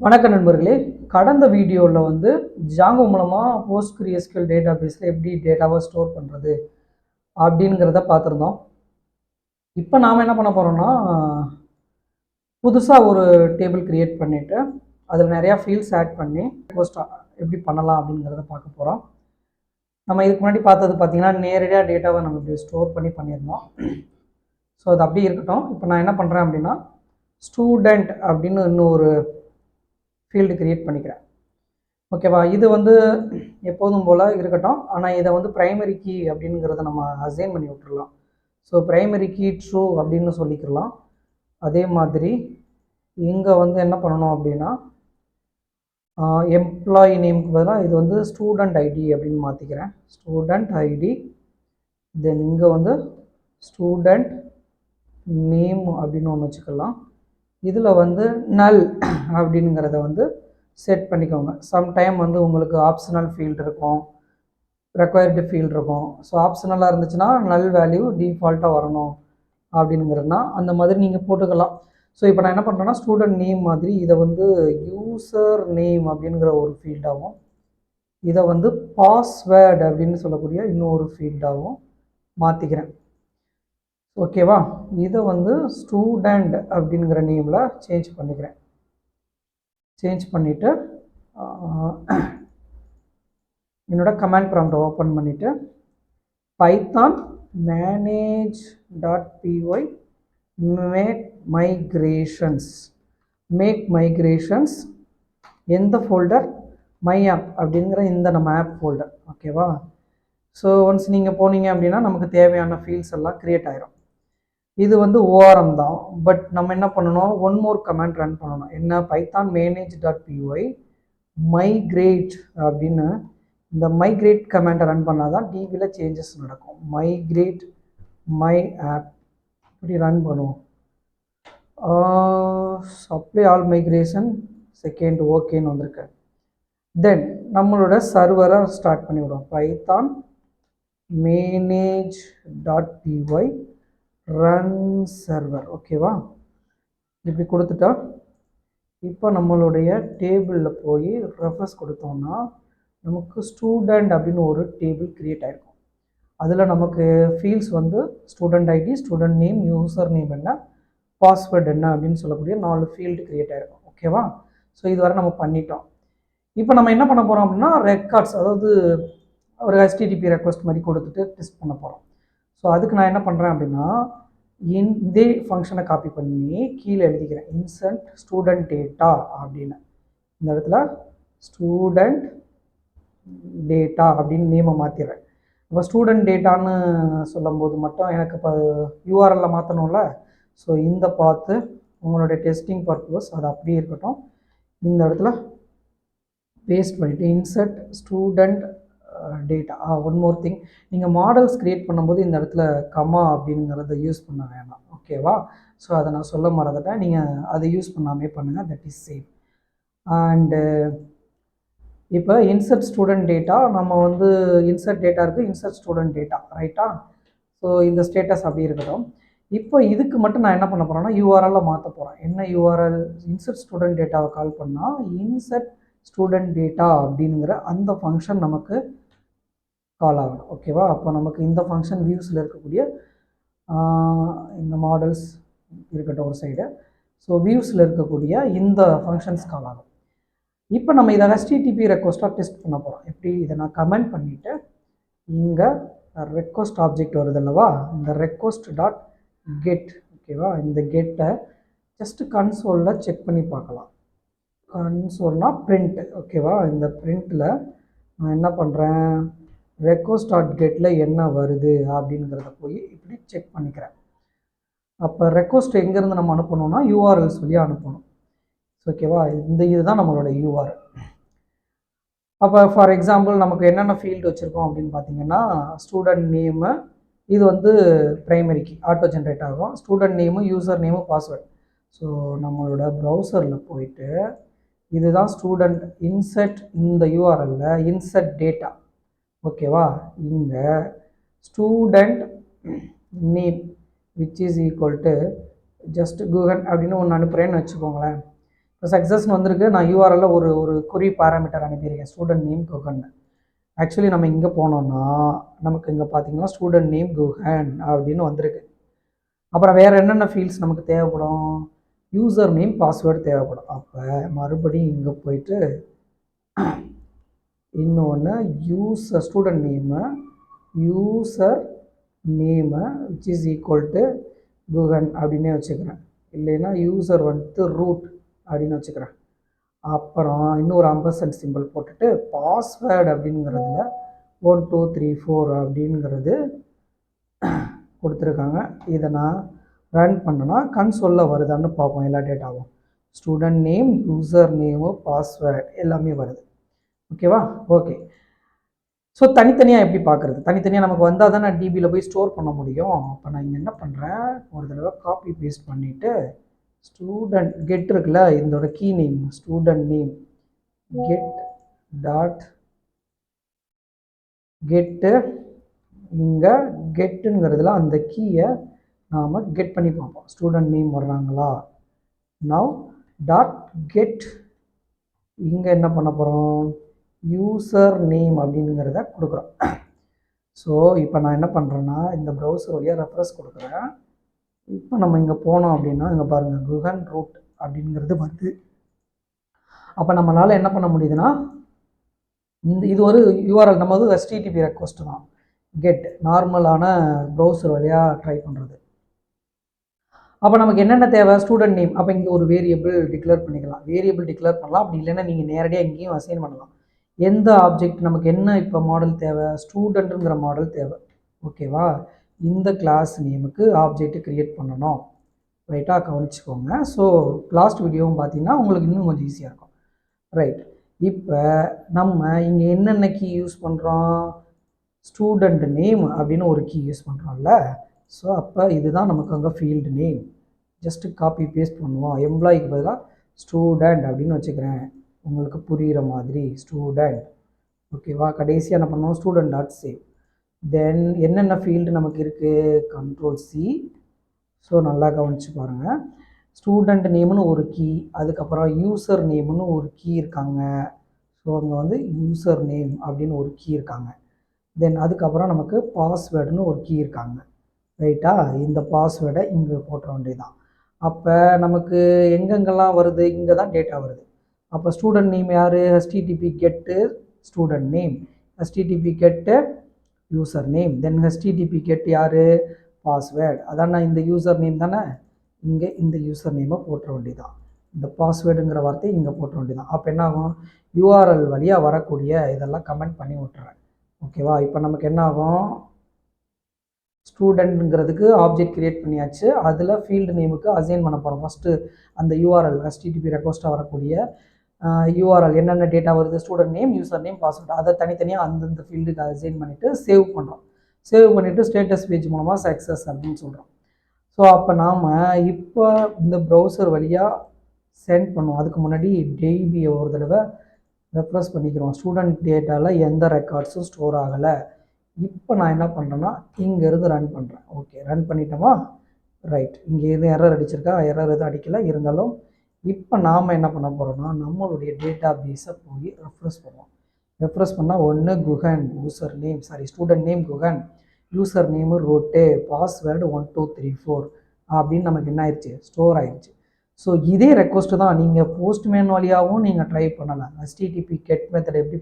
வணக்க நண்பர்களே, கடந்த வீடியோவில் வந்து ஜாங்கோ மூலமாக PostgreSQL டேட்டாபேஸில் எப்படி டேட்டாவை ஸ்டோர் பண்ணுறது அப்படிங்கிறத பார்த்துருந்தோம். இப்போ நாம் என்ன பண்ண போகிறோம்னா, புதுசாக ஒரு டேபிள் க்ரியேட் பண்ணிவிட்டு அதில் நிறையா ஃபீல்ட்ஸ் ஆட் பண்ணி எப்படி பண்ணலாம் அப்படிங்கிறத பார்க்க போகிறோம். நம்ம இதுக்கு முன்னாடி பார்த்தது பார்த்திங்கன்னா, நேரடியாக டேட்டாவை நம்ம இப்படி ஸ்டோர் பண்ணி பண்ணியிருந்தோம். ஸோ அது அப்படியே இருக்கட்டும். இப்போ நான் என்ன பண்ணுறேன் அப்படின்னா, ஸ்டூடெண்ட் அப்படின்னு இன்னும் ஒரு ஃபீல்டு க்ரியேட் பண்ணிக்கிறேன். ஓகேவா, இது வந்து எப்போதும் போல் இருக்கட்டும். ஆனால் இதை வந்து ப்ரைமரி கீ அப்படிங்கிறத நம்ம அசைன் பண்ணி விட்டுருலாம். ஸோ ப்ரைமரி கீ ட்ரூ அப்படின்னு சொல்லிக்கலாம். அதே மாதிரி இங்கே வந்து என்ன பண்ணணும் அப்படின்னா, எம்ப்ளாயி நேமுக்கு பதிலாக இது வந்து ஸ்டூடெண்ட் ஐடி அப்படின்னு மாற்றிக்கிறேன். Student ID. தென் இங்கே வந்து ஸ்டூடெண்ட் நேம் அப்படின்னு ஒன்று வச்சுக்கலாம். இதில் வந்து நல் அப்படிங்கிறத வந்து செட் பண்ணிக்கோங்க. சம்டைம் வந்து உங்களுக்கு ஆப்ஷனல் ஃபீல்டு இருக்கும், ரெக்வயர்டு ஃபீல்டு இருக்கும். ஸோ ஆப்ஷனலாக இருந்துச்சுன்னா நல் வேல்யூ டிஃபால்ட்டாக வரணும் அப்படிங்கிறதுனா அந்த மாதிரி நீங்கள் போட்டுக்கலாம். ஸோ இப்போ நான் என்ன பண்ணுறேன்னா, ஸ்டூடெண்ட் நேம் மாதிரி இதை வந்து யூசர் நேம் அப்படிங்கிற ஒரு ஃபீல்டாகவும், இதை வந்து பாஸ்வேர்டு அப்படின்னு சொல்லக்கூடிய இன்னொரு ஃபீல்டாகவும் மாற்றிக்கிறேன். ஓகேவா, இதை வந்து ஸ்டூடெண்ட் அப்படிங்கிற நேமில் சேஞ்ச் பண்ணிக்கிறேன். சேஞ்ச் பண்ணிவிட்டு என்னோட கமாண்ட் ப்ராம்ப்டை ஓப்பன் பண்ணிவிட்டு பைத்தான் manage.py மேக் மைக்ரேஷன்ஸ் எந்த ஃபோல்டர், மை ஆப் அப்படிங்கிற இந்த நம்ம ஆப் ஃபோல்டர். ஓகேவா, ஸோ ஒன்ஸ் நீங்கள் போனீங்க அப்படின்னா நமக்கு தேவையான ஃபீல்ட்ஸ் எல்லாம் க்ரியேட் ஆகிரும். இது வந்து ஓஆர்எம் தான். பட் நம்ம என்ன பண்ணணும், ஒன் மோர் கமாண்ட் ரன் பண்ணணும். என்ன, பைத்தான் manage.py மைக்ரேட் அப்படின்னு இந்த மைக்ரேட் கமாண்டை ரன் பண்ணால் தான் டிபியில் சேஞ்சஸ் நடக்கும். மைக்ரேட் மை ஆப் இப்படி ரன் பண்ணுவோம். சப்ளை ஆல் மைக்ரேஷன் செகண்ட் ஓகேன்னு வந்திருக்கு. தென் நம்மளோட சர்வரை ஸ்டார்ட் பண்ணிவிடுவோம். Python manage.py run server. ஓகேவா, இப்படி கொடுத்துட்டா இப்போ நம்மளுடைய டேபிளில் போய் ரெஃபரன்ஸ் கொடுத்தோம்னா நமக்கு ஸ்டூடெண்ட் அப்படின்னு ஒரு டேபிள் க்ரியேட் ஆகிருக்கும். அதில் நமக்கு ஃபீல்ட்ஸ் வந்து student ID, student name, user name என்ன, பாஸ்வேர்டு என்ன அப்படின்னு சொல்லக்கூடிய 4 ஃபீல்டு க்ரியேட் ஆகிருக்கும். ஓகேவா, ஸோ இதுவரை நம்ம பண்ணிட்டோம். இப்போ நம்ம என்ன பண்ண போகிறோம் அப்படின்னா, ரெக்கார்ட்ஸ், அதாவது ஒரு HTTP ரெக்வஸ்ட் மாதிரி கொடுத்துட்டு டெஸ்ட் பண்ண போகிறோம். ஸோ அதுக்கு நான் என்ன பண்ணுறேன் அப்படின்னா, இதே ஃபங்க்ஷனை காப்பி பண்ணி கீழே எழுதிக்கிறேன். இன்சர்ட் ஸ்டூடெண்ட் டேட்டா அப்படின்னு இந்த இடத்துல ஸ்டூடெண்ட் டேட்டா அப்படின்னு நேமை மாற்றிடுறேன். இப்போ ஸ்டூடெண்ட் டேட்டான்னு சொல்லும் போது மட்டும் எனக்கு இப்போ யூஆர்எல்ல மாற்றணும்ல. ஸோ இந்த பார்த்து உங்களுடைய டெஸ்டிங் பர்பஸ் அது அப்படியே இருக்கட்டும். இந்த இடத்துல பேஸ்ட் பண்ணிவிட்டு insert student data. One more thing, நீங்கள் மாடல்ஸ் க்ரியேட் பண்ணும்போது இந்த இடத்துல கமா அப்படிங்கிறத யூஸ் பண்ண வேணாம். ஓகேவா, ஸோ அதை நான் சொல்ல மறந்துட்டேன். நீங்கள் அதை யூஸ் பண்ணாமே பண்ணுங்கள், தட் இஸ் சேஃப். அண்டு இப்போ இன்சர்ட் ஸ்டூடெண்ட் டேட்டா, நம்ம வந்து இன்சர்ட் டேட்டா இருக்குது, இன்சர்ட் ஸ்டூடெண்ட் டேட்டா, ரைட்டா. ஸோ இந்த ஸ்டேட்டஸ் அப்படி இருக்கட்டும். இப்போ இதுக்கு மட்டும் நான் என்ன பண்ண போகிறேன்னா, யூஆர்எல்ல மாற்ற போகிறேன். என்ன யூஆர்எல், இன்சர்ட் ஸ்டூடெண்ட் டேட்டாவை கால் பண்ணால் இன்சர்ட் ஸ்டூடெண்ட் டேட்டா அப்படிங்கிற அந்த ஃபங்க்ஷன் நமக்கு கால் ஆகணும். ஓகேவா, அப்போ நமக்கு இந்த ஃபங்க்ஷன் வியூஸில் இருக்கக்கூடிய இந்த மாடல்ஸ் இருக்கட்டும் ஒரு சைடு. ஸோ வியூஸில் இருக்கக்கூடிய இந்த ஃபங்க்ஷன்ஸ் கால் ஆகும். இப்போ நம்ம இதை HTTP ரெக்வஸ்ட்டாக டெஸ்ட் பண்ண போகிறோம். எப்படி, இதை நான் கமெண்ட் பண்ணிவிட்டு இங்கே ரெக்வஸ்ட் ஆப்ஜெக்ட் வருது அல்லவா, இந்த ரெக்வஸ்ட் டாட் கெட். ஓகேவா, இந்த கெட்டை ஜஸ்ட்டு கன்சோலில் செக் பண்ணி பார்க்கலாம். கன்சோல்னால் பிரிண்ட். ஓகேவா, இந்த பிரிண்ட்டில் நான் என்ன பண்ணுறேன், ரெக்வஸ்ட் டாட் கெட்டில் என்ன வருது அப்படிங்கிறத போய் இப்படி செக் பண்ணிக்கிறேன். அப்போ ரெக்வஸ்ட் எங்கேருந்து நம்ம அனுப்பணும்னா யூஆர்எல் சொல்லி அனுப்பணும். ஓகேவா, இதுதான் நம்மளோட யூஆர்எல். அப்போ ஃபார் எக்ஸாம்பிள் நமக்கு என்னென்ன ஃபீல்டு வச்சுருக்கோம் அப்படின்னு பார்த்தீங்கன்னா, ஸ்டூடெண்ட் நேமு, இது வந்து ப்ரைமரிக்கு ஆட்டோ ஜென்ரேட் ஆகும். Student name, user name, password. So நம்மளோட ப்ரௌசரில் போயிட்டு இதுதான் ஸ்டூடெண்ட், இன்சர்ட் இந்த யூஆர்எல்ல இன்சர்ட் டேட்டா. ஓகேவா, இங்கே student name which is equal to just Guhan அப்படின்னு ஒன்று அனுப்புகிறேன்னு வச்சுக்கோங்களேன். சக்ஸஸ்னு வந்திருக்கு. நான் யூஆர்எல்ல ஒரு ஒரு குறி பேராமீட்டர் அனுப்பியிருக்கேன், ஸ்டூடெண்ட் நேம் குஹன். ஆக்சுவலி நம்ம இங்கே போனோம்னா நமக்கு இங்கே பார்த்தீங்கன்னா ஸ்டூடெண்ட் நேம் குஹன் அப்படின்னு வந்திருக்கு. அப்புறம் வேறு என்னென்ன ஃபீல்ட்ஸ் நமக்கு தேவைப்படும்? யூசர் நேம் பாஸ்வேர்டு தேவைப்படும். அப்போ மறுபடியும் இங்கே போயிட்டு இன்னொன்று user student name user name which is equal to Guhan அப்படின்னே வச்சுக்கிறேன். இல்லைன்னா யூசர் வந்துட்டு ரூட் அப்படின்னு வச்சுக்கிறேன். அப்புறம் இன்னொரு அம்பர்சன்ட் சிம்பிள் போட்டுட்டு பாஸ்வேர்டு அப்படிங்கிறதுல 1 2 3 4 அப்படிங்கிறது கொடுத்துருக்காங்க. இதை நான் ரன் பண்ணனா கன்சோலில் வருதான்னு பார்ப்போம். எல்லா டேட்டாவும் student name, user name, password எல்லாமே வருது. ஓகேவா? ஓகே. ஸோ தனித்தனியாக எப்படி பார்க்குறது? தனித்தனியாக நமக்கு வந்தால் தான் நான் டிபியில் போய் ஸ்டோர் பண்ண முடியும். அப்போ நான் இங்கே என்ன பண்ணுறேன், ஒரு தடவை காப்பி பேஸ்ட் பண்ணிவிட்டு ஸ்டூடெண்ட் கெட் இருக்குல்ல, இதோட key name student name get dot get, இங்கே கெட்டுங்கிறதுல அந்த கீயை நாம் கெட் பண்ணி பார்ப்போம். ஸ்டூடெண்ட் நேம் வர்றாங்களா? நவ் டாட் கெட், இங்கே என்ன பண்ண போகிறோம், யூசர் நேம் அப்படிங்கிறத கொடுக்குறோம். ஸோ இப்போ நான் என்ன பண்ணுறேன்னா இந்த ப்ரௌசர் வழியாக ரெஃப்ரெஷ் கொடுக்குறேன். இப்போ நம்ம இங்கே போனோம் அப்படின்னா இங்கே பாருங்கள் குஹன் ரூட் அப்படிங்கிறது வருது. அப்போ நம்மளால் என்ன பண்ண முடியுதுன்னா இது ஒரு யூஆர்எல், நம்ம வந்து HTTP ரெக்வஸ்ட் தான், கெட் நார்மலான ப்ரௌசர் வழியாக ட்ரை பண்ணுறது. அப்போ நமக்கு என்னென்ன தேவை, ஸ்டூடெண்ட் நேம். அப்போ இங்கே ஒரு வேரியபிள் டிக்ளேர் பண்ணிக்கலாம், வேரியபிள் டிக்ளேர் பண்ணலாம். அப்படி இல்லைன்னா நீங்கள் நேரடியாக எங்கேயும் அசைன் பண்ணலாம். எந்த ஆப்ஜெக்ட் நமக்கு என்ன இப்போ மாடல் தேவை, ஸ்டூடெண்ட்டுங்கிற மாடல் தேவை. ஓகேவா? இந்த கிளாஸ் நேமுக்கு ஆப்ஜெக்ட் க்ரியேட் பண்ணணும். ரைட்டாக கவனிச்சுக்கோங்க. ஸோ லாஸ்ட் வீடியோவும் பார்த்தீங்கன்னா உங்களுக்கு இன்னும் கொஞ்சம் ஈஸியாக இருக்கும். ரைட். இப்போ நம்ம இங்கே என்னென்ன கீ யூஸ் பண்ணுறோம், ஸ்டூடெண்ட் நேம் அப்படின்னு ஒரு கீ யூஸ் பண்ணுறோம்ல. ஸோ அப்போ இதுதான் நமக்கு அங்கே field name. Just copy paste பண்ணுவோம். எம்ப்ளாய்க்கு பதிலாக ஸ்டூடெண்ட் அப்படின்னு வச்சுக்கிறேன், உங்களுக்கு புரிகிற மாதிரி ஸ்டூடெண்ட். ஓகேவா? கடைசியாக என்ன பண்ணுவோம், ஸ்டூடெண்ட் டாட் சேவ். தென் என்னென்ன ஃபீல்டு நமக்கு இருக்குது, Ctrl+C. ஸோ நல்லா கவனித்து பாருங்கள். ஸ்டூடெண்ட் நேம்னு ஒரு கீ, அதுக்கப்புறம் யூசர் நேம்னு ஒரு கீ இருக்காங்க. ஸோ அங்கே வந்து யூசர் நேம் அப்படின்னு ஒரு கீ இருக்காங்க. தென் அதுக்கப்புறம் நமக்கு பாஸ்வேர்டுன்னு ஒரு கீ இருக்காங்க. ரைட்டா? இந்த பாஸ்வேர்டை இங்கே போட்டுற வேண்டியதுதான். அப்போ நமக்கு எங்கெங்கெல்லாம் வருது, இங்கே தான் டேட்டா வருது. அப்போ ஸ்டூடெண்ட் நேம் யார், HTTP கெட்டு ஸ்டூடெண்ட் நேம், HTTP கெட்டு யூசர் நேம், தென் HTTP கெட் யார், பாஸ்வேர்டு. அதான் இந்த யூசர் நேம் தானே, இங்கே இந்த யூசர் நேமை போட்டுற வேண்டியதான். இந்த பாஸ்வேர்டுங்கிற வார்த்தையை இங்கே போட்டுற வேண்டியதான். அப்போ என்ன ஆகும், யூஆர்எல் வழியாக வரக்கூடிய இதெல்லாம் கமெண்ட் பண்ணி விட்டுறேன். ஓகேவா? இப்போ நமக்கு என்ன ஆகும், ஸ்டூடெண்ட்டுங்கிறதுக்கு ஆப்ஜெக்ட் க்ரியேட் பண்ணியாச்சு. அதில் ஃபீல்டு நேமுக்கு அசைன் பண்ண போகிறோம். ஃபஸ்ட்டு அந்த யூஆர்எல் HTTP ரெக்வஸ்ட்டாக வரக்கூடிய யூஆர்எல் என்னென்ன டேட்டா வருது, student name, user name, password, அதை தனித்தனியாக அந்தந்த ஃபீல்டுக்கு அசைன் பண்ணிவிட்டு சேவ் பண்ணுறோம். சேவ் பண்ணிவிட்டு ஸ்டேட்டஸ் பேஜ் மூலமாக சக்ஸஸ் அப்படின்னு சொல்கிறோம். ஸோ அப்போ நாம் இப்போ இந்த ப்ரௌசர் வழியாக சென்ட் பண்ணுவோம். அதுக்கு முன்னாடி டிபியை ஒரு தடவை ரெஃப்ரெஷ் பண்ணிக்கிறோம். ஸ்டூடெண்ட் டேட்டாவில் எந்த ரெக்கார்ட்ஸும் ஸ்டோர் ஆகலை. இப்போ நான் என்ன பண்ணுறேன்னா இங்கேருந்து ரன் பண்ணுறேன். ஓகே, ரன் பண்ணிட்டோமா? ரைட். இங்கே எதுவும் எரர் அடிச்சிருக்கா, எரர் எதுவும் அடிக்கலை. இருந்தாலும் இப்போ நாம் என்ன பண்ண போகிறோம்னா நம்மளுடைய டேட்டா பேஸை போய் ரெஃப்ரெஷ் பண்ணுவோம். ரெஃப்ரெஷ் பண்ணால் ஒன்று Guhan user name, student name Guhan, user name road, password 1 2 3 4 அப்படின்னு நமக்கு என்ன ஆயிடுச்சு, ஸ்டோர் ஆயிடுச்சு. ஸோ இதே ரெக்வஸ்ட்டு தான் நீங்கள் போஸ்ட்மேன் வழியாகவும் நீங்கள் ட்ரை பண்ணலாம். HTTP கெட் மெத்தட் எப்படி